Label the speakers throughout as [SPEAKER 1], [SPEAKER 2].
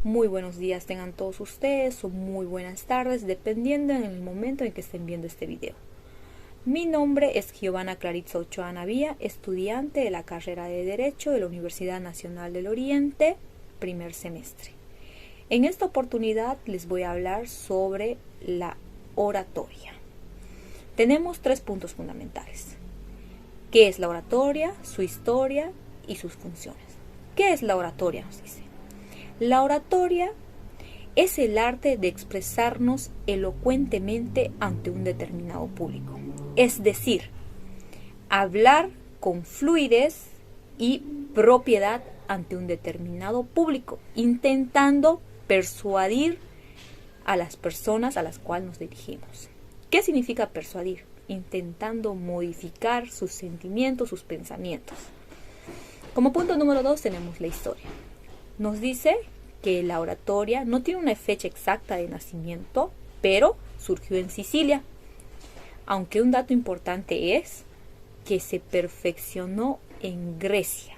[SPEAKER 1] Muy buenos días tengan todos ustedes o muy buenas tardes, dependiendo en el momento en que estén viendo este video. Mi nombre es Giovanna Claritza Ochoa Navía, estudiante de la carrera de Derecho de la Universidad Nacional del Oriente, primer semestre. En esta oportunidad les voy a hablar sobre la oratoria. Tenemos 3 puntos fundamentales. ¿Qué es la oratoria, su historia y sus funciones? ¿Qué es la oratoria? Nos dice. La oratoria es el arte de expresarnos elocuentemente ante un determinado público. Es decir, hablar con fluidez y propiedad ante un determinado público, intentando persuadir a las personas a las cuales nos dirigimos. ¿Qué significa persuadir? Intentando modificar sus sentimientos, sus pensamientos. Como punto número 2 tenemos la historia. Nos dice que la oratoria no tiene una fecha exacta de nacimiento, pero surgió en Sicilia. Aunque un dato importante es que se perfeccionó en Grecia,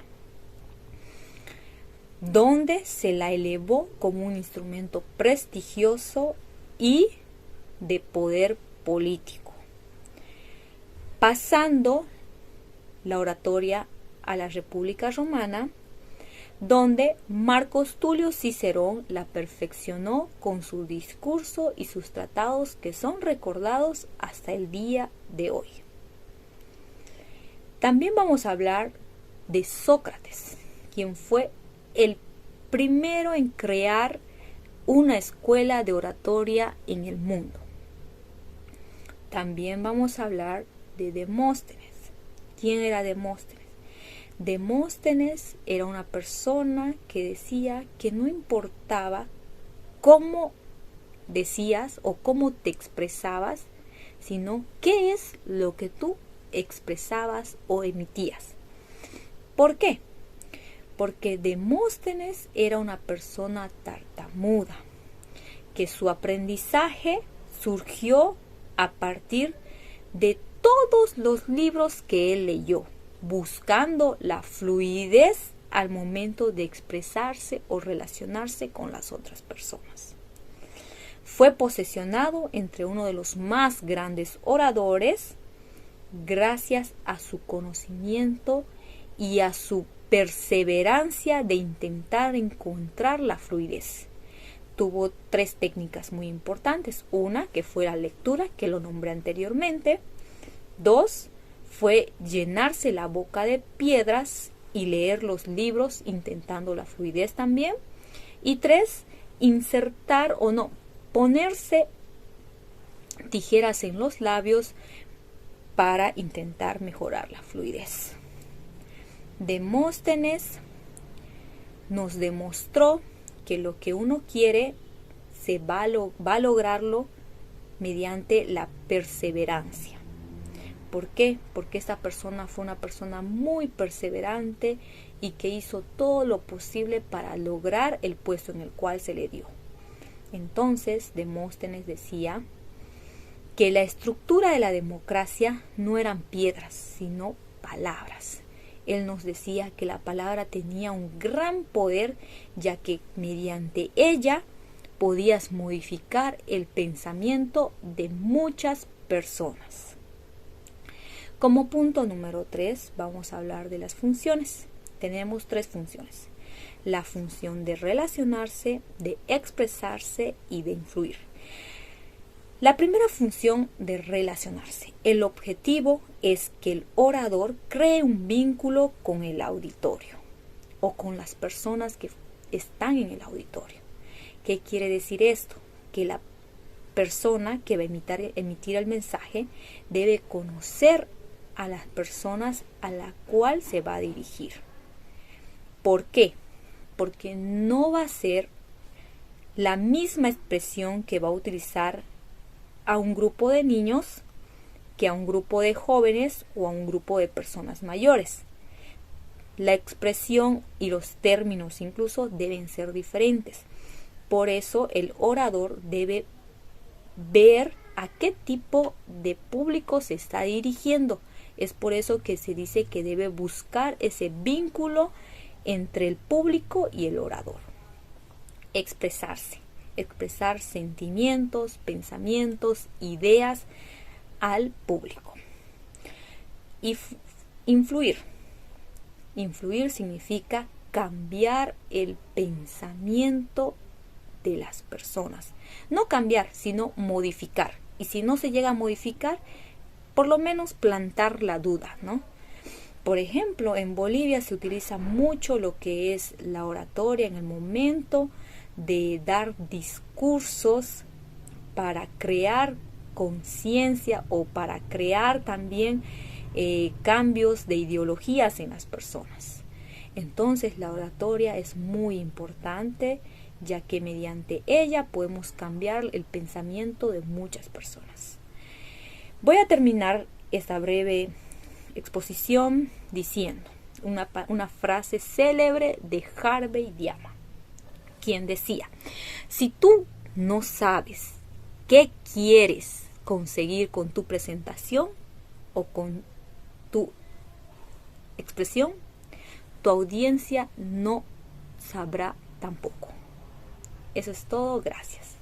[SPEAKER 1] donde se la elevó como un instrumento prestigioso y de poder político, pasando la oratoria a la República Romana, donde Marcos Tulio Cicerón la perfeccionó con su discurso y sus tratados que son recordados hasta el día de hoy. También vamos a hablar de Sócrates, quien fue el primero en crear una escuela de oratoria en el mundo. También vamos a hablar de Demóstenes. ¿Quién era Demóstenes? Demóstenes era una persona que decía que no importaba cómo decías o cómo te expresabas, sino qué es lo que tú expresabas o emitías. ¿Por qué? Porque Demóstenes era una persona tartamuda, que su aprendizaje surgió a partir de todos los libros que él leyó, buscando la fluidez al momento de expresarse o relacionarse con las otras personas. Fue posesionado entre uno de los más grandes oradores gracias a su conocimiento y a su perseverancia de intentar encontrar la fluidez. Tuvo 3 técnicas muy importantes. Una, que fue la lectura, que lo nombré anteriormente. 2, fue llenarse la boca de piedras y leer los libros intentando la fluidez también. Y 3, insertar o no, ponerse tijeras en los labios para intentar mejorar la fluidez. Demóstenes nos demostró que lo que uno quiere se va a lograrlo mediante la perseverancia. ¿Por qué? Porque esta persona fue una persona muy perseverante y que hizo todo lo posible para lograr el puesto en el cual se le dio. Entonces, Demóstenes decía que la estructura de la democracia no eran piedras, sino palabras. Él nos decía que la palabra tenía un gran poder, ya que mediante ella podías modificar el pensamiento de muchas personas. Como punto número 3, vamos a hablar de las funciones. Tenemos 3 funciones. La función de relacionarse, de expresarse y de influir. La primera función de relacionarse. El objetivo es que el orador cree un vínculo con el auditorio o con las personas que están en el auditorio. ¿Qué quiere decir esto? Que la persona que va a emitir el mensaje debe conocer a las personas a la cual se va a dirigir. ¿Por qué? Porque no va a ser la misma expresión que va a utilizar a un grupo de niños que a un grupo de jóvenes o a un grupo de personas mayores. La expresión y los términos incluso deben ser diferentes. Por eso el orador debe ver a qué tipo de público se está dirigiendo. Es por eso que se dice que debe buscar ese vínculo entre el público y el orador. expresarse, expresar sentimientos, pensamientos, ideas al público. Y influir. Influir significa cambiar el pensamiento de las personas. No cambiar, sino modificar. Y si no se llega a modificar, por lo menos plantar la duda, ¿no? Por ejemplo, en Bolivia se utiliza mucho lo que es la oratoria en el momento de dar discursos para crear conciencia o para crear también cambios de ideologías en las personas. Entonces la oratoria es muy importante, ya que mediante ella podemos cambiar el pensamiento de muchas personas. Voy a terminar esta breve exposición diciendo una frase célebre de Harvey Diama, quien decía: si tú no sabes qué quieres conseguir con tu presentación o con tu expresión, tu audiencia no sabrá tampoco. Eso es todo, gracias.